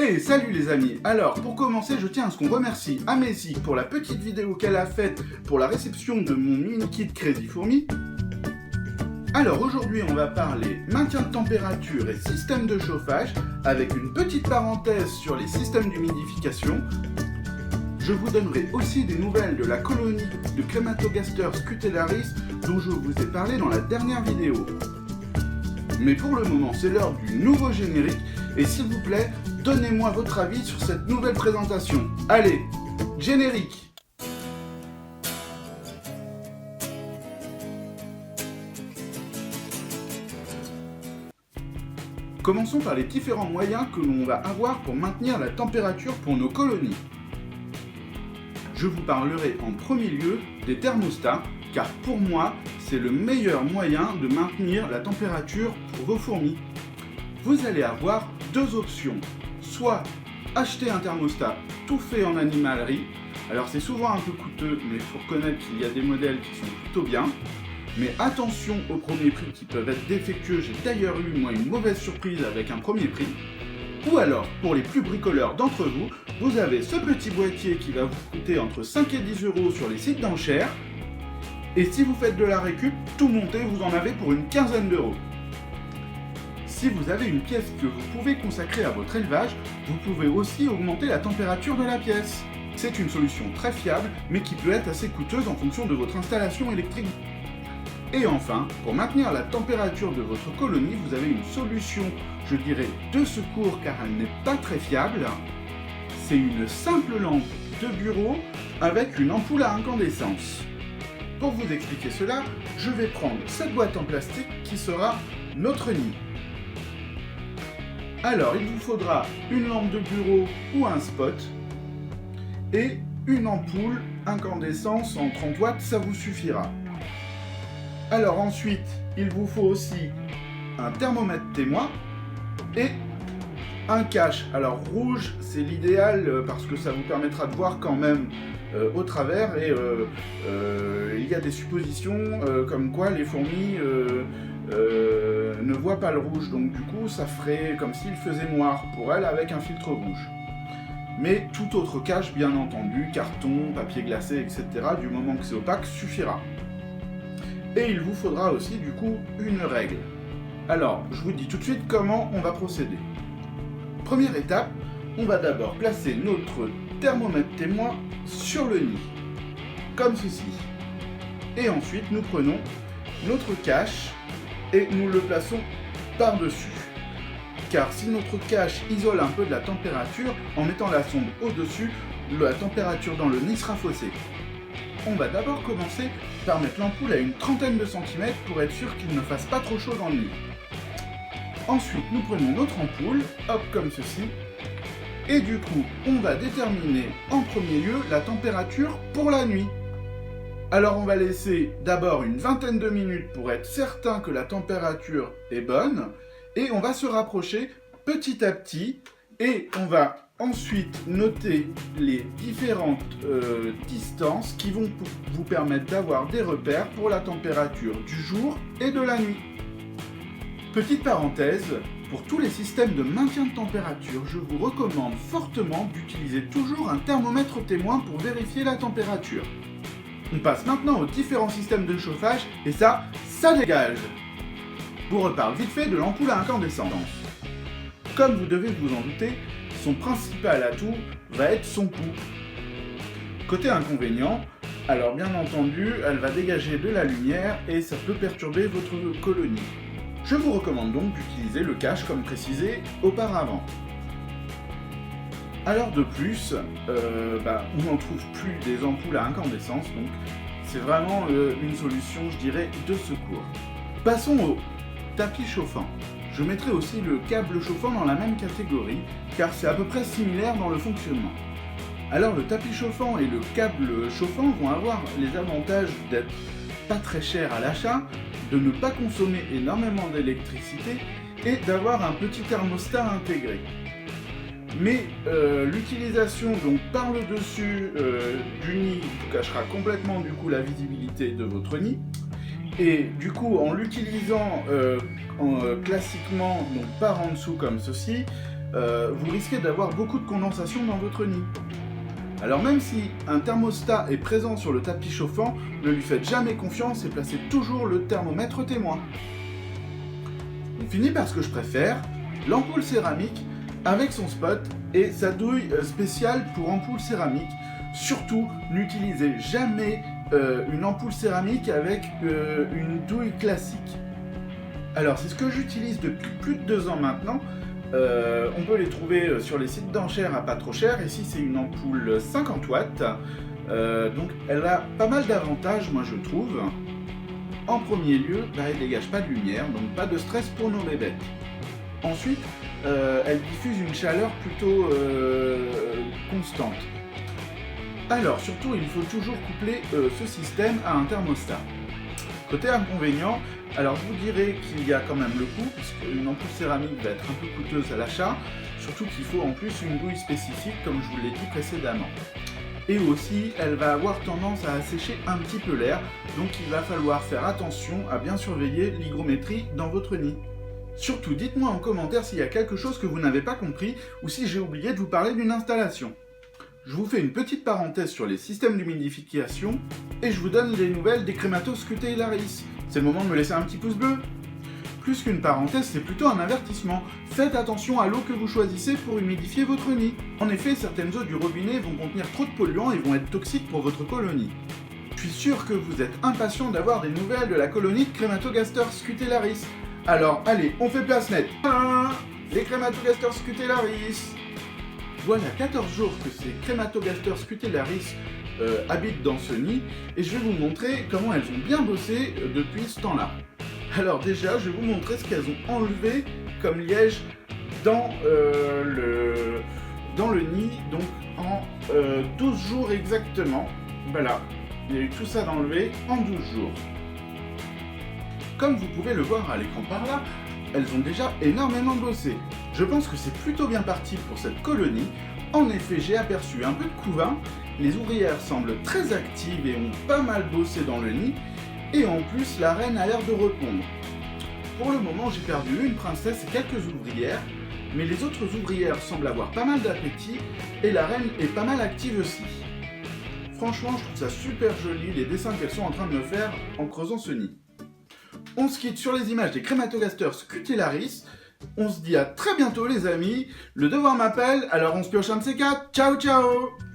Hey, salut les amis. Alors, pour commencer, je tiens à ce qu'on remercie Amézie pour la petite vidéo qu'elle a faite pour la réception de mon mini kit Crazy Fourmi. Alors aujourd'hui, on va parler maintien de température et système de chauffage, avec une petite parenthèse sur les systèmes d'humidification. Je vous donnerai aussi des nouvelles de la colonie de Crematogaster scutellaris dont je vous ai parlé dans la dernière vidéo. Mais pour le moment, c'est l'heure du nouveau générique, et s'il vous plaît, donnez-moi votre avis sur cette nouvelle présentation. Allez, générique! Commençons par les différents moyens que l'on va avoir pour maintenir la température pour nos colonies. Je vous parlerai en premier lieu des thermostats, car pour moi, c'est le meilleur moyen de maintenir la température pour vos fourmis. Vous allez avoir deux options. Soit acheter un thermostat tout fait en animalerie. Alors c'est souvent un peu coûteux, mais il faut reconnaître qu'il y a des modèles qui sont plutôt bien. Mais attention aux premiers prix qui peuvent être défectueux. J'ai d'ailleurs eu moi une mauvaise surprise avec un premier prix. Ou alors, pour les plus bricoleurs d'entre vous, vous avez ce petit boîtier qui va vous coûter entre 5 et 10 € sur les sites d'enchères. Et si vous faites de la récup, tout monté, vous en avez pour une quinzaine d'euros. Si vous avez une pièce que vous pouvez consacrer à votre élevage, vous pouvez aussi augmenter la température de la pièce. C'est une solution très fiable, mais qui peut être assez coûteuse en fonction de votre installation électrique. Et enfin, pour maintenir la température de votre colonie, vous avez une solution, je dirais, de secours car elle n'est pas très fiable. C'est une simple lampe de bureau avec une ampoule à incandescence. Pour vous expliquer cela, je vais prendre cette boîte en plastique qui sera notre nid. Alors, il vous faudra une lampe de bureau ou un spot et une ampoule incandescence en 30 watts, ça vous suffira. Alors ensuite, il vous faut aussi un thermomètre témoin et un cache. Alors rouge, c'est l'idéal parce que ça vous permettra de voir quand même au travers et il y a des suppositions comme quoi les fourmis ne voient pas le rouge, donc du coup ça ferait comme s'il faisait noir pour elles avec un filtre rouge. Mais tout autre cache, bien entendu, carton, papier glacé, etc., du moment que c'est opaque, suffira. Et il vous faudra aussi du coup une règle. Alors, je vous dis tout de suite comment on va procéder. Première étape, on va d'abord placer notre thermomètre témoin sur le nid, comme ceci. Et ensuite, nous prenons notre cache et nous le plaçons par-dessus. Car si notre cache isole un peu de la température, en mettant la sonde au-dessus, la température dans le nid sera faussée. On va d'abord commencer par mettre l'ampoule à une trentaine de centimètres pour être sûr qu'il ne fasse pas trop chaud dans le nid. Ensuite, nous prenons notre ampoule, hop, comme ceci, et du coup, on va déterminer en premier lieu la température pour la nuit. Alors on va laisser d'abord une vingtaine de minutes pour être certain que la température est bonne, et on va se rapprocher petit à petit, et on va ensuite noter les différentes distances qui vont vous permettre d'avoir des repères pour la température du jour et de la nuit. Petite parenthèse, pour tous les systèmes de maintien de température, je vous recommande fortement d'utiliser toujours un thermomètre témoin pour vérifier la température. On passe maintenant aux différents systèmes de chauffage, et ça dégage. Je vous reparle vite fait de l'ampoule à incandescence. Comme vous devez vous en douter, son principal atout va être son coût. Côté inconvénient, alors bien entendu, elle va dégager de la lumière et ça peut perturber votre colonie. Je vous recommande donc d'utiliser le cache comme précisé auparavant. Alors de plus, on n'en trouve plus des ampoules à incandescence, donc c'est vraiment une solution, je dirais, de secours. Passons au tapis chauffant. Je mettrai aussi le câble chauffant dans la même catégorie, car c'est à peu près similaire dans le fonctionnement. Alors le tapis chauffant et le câble chauffant vont avoir les avantages d'être pas très chers à l'achat, de ne pas consommer énormément d'électricité et d'avoir un petit thermostat intégré. Mais l'utilisation donc par le dessus du nid vous cachera complètement du coup la visibilité de votre nid. Et du coup, en l'utilisant classiquement, donc par en dessous comme ceci, vous risquez d'avoir beaucoup de condensation dans votre nid. Alors même si un thermostat est présent sur le tapis chauffant, ne lui faites jamais confiance et placez toujours le thermomètre témoin. On finit par ce que je préfère, l'ampoule céramique avec son spot et sa douille spéciale pour ampoule céramique. Surtout, n'utilisez jamais une ampoule céramique avec une douille classique. Alors c'est ce que j'utilise depuis plus de 2 ans maintenant. On peut les trouver sur les sites d'enchères à pas trop cher. Ici c'est une ampoule 50 watts. Donc elle a pas mal d'avantages, moi je trouve. En premier lieu, elle ne dégage pas de lumière, donc pas de stress pour nos bébêtes. Ensuite, elle diffuse une chaleur plutôt constante. Alors surtout, il faut toujours coupler ce système à un thermostat. Côté inconvénient, alors je vous dirais qu'il y a quand même le coût, puisqu'une ampoule céramique va être un peu coûteuse à l'achat, surtout qu'il faut en plus une douille spécifique, comme je vous l'ai dit précédemment. Et aussi, elle va avoir tendance à assécher un petit peu l'air, donc il va falloir faire attention à bien surveiller l'hygrométrie dans votre nid. Surtout, dites-moi en commentaire s'il y a quelque chose que vous n'avez pas compris, ou si j'ai oublié de vous parler d'une installation. Je vous fais une petite parenthèse sur les systèmes d'humidification, et je vous donne les nouvelles des Crématos Cutelaris. C'est le moment de me laisser un petit pouce bleu. Plus qu'une parenthèse, c'est plutôt un avertissement. Faites attention à l'eau que vous choisissez pour humidifier votre nid. En effet, certaines eaux du robinet vont contenir trop de polluants et vont être toxiques pour votre colonie. Je suis sûr que vous êtes impatient d'avoir des nouvelles de la colonie de Crématogaster Cutelaris. Alors, allez, on fait place nette. Les Crématogaster Cutelaris. Voilà 14 jours que ces Crématogaster Cutelaris habitent dans ce nid, et je vais vous montrer comment elles ont bien bossé depuis ce temps-là. Alors déjà, je vais vous montrer ce qu'elles ont enlevé comme liège dans le nid, donc en 12 jours exactement. Voilà, il y a eu tout ça d'enlevé en 12 jours. Comme vous pouvez le voir à l'écran par là, elles ont déjà énormément bossé. Je pense que c'est plutôt bien parti pour cette colonie. En effet, j'ai aperçu un peu de couvain, les ouvrières semblent très actives et ont pas mal bossé dans le nid, et en plus la reine a l'air de répondre. Pour le moment, j'ai perdu une princesse et quelques ouvrières, mais les autres ouvrières semblent avoir pas mal d'appétit, et la reine est pas mal active aussi. Franchement, je trouve ça super joli, les dessins qu'elles sont en train de me faire en creusant ce nid. On se quitte sur les images des Crématogaster Cutelaris. On se dit à très bientôt les amis. Le devoir m'appelle, alors on se pioche un de ces quatre. Ciao ciao!